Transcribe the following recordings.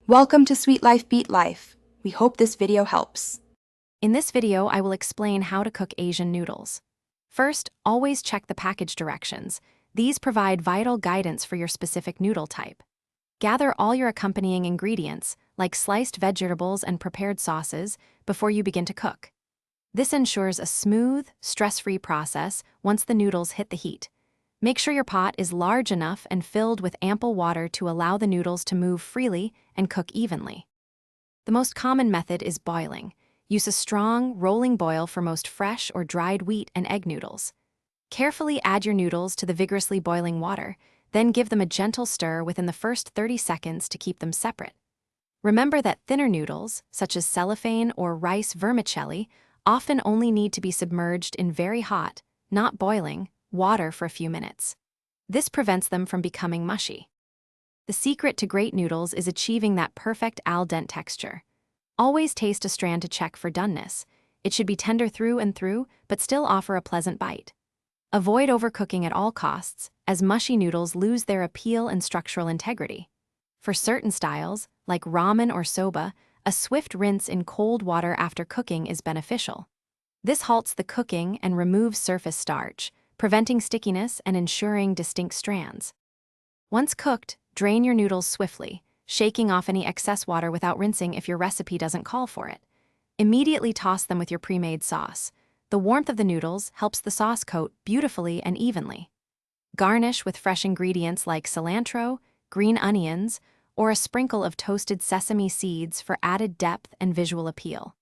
Welcome to Sweet Life Beat Life. We hope this video helps. In this video, I will explain how to cook Asian noodles. First, always check the package directions. These provide vital guidance for your specific noodle type. Gather all your accompanying ingredients, like sliced vegetables and prepared sauces, before you begin to cook. This ensures a smooth, stress-free process once the noodles hit the heat. Make sure your pot is large enough and filled with ample water to allow the noodles to move freely and cook evenly. The most common method is boiling. Use a strong, rolling boil for most fresh or dried wheat and egg noodles. Carefully add your noodles to the vigorously boiling water, then give them a gentle stir within the first 30 seconds to keep them separate. Remember that thinner noodles, such as cellophane or rice vermicelli, often only need to be submerged in very hot, not boiling, water for a few minutes. This prevents them from becoming mushy. The secret to great noodles is achieving that perfect al dente texture. Always taste a strand to check for doneness. It should be tender through and through, but still offer a pleasant bite. Avoid overcooking at all costs, as mushy noodles lose their appeal and structural integrity. For certain styles, like ramen or soba, a swift rinse in cold water after cooking is beneficial. This halts the cooking and removes surface starch, preventing stickiness and ensuring distinct strands. Once cooked, drain your noodles swiftly, shaking off any excess water without rinsing if your recipe doesn't call for it. Immediately toss them with your pre-made sauce. The warmth of the noodles helps the sauce coat beautifully and evenly. Garnish with fresh ingredients like cilantro, green onions, or a sprinkle of toasted sesame seeds for added depth and visual appeal.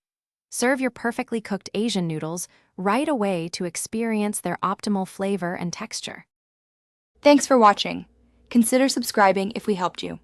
Serve your perfectly cooked Asian noodles right away to experience their optimal flavor and texture. Thanks for watching. Consider subscribing if we helped you.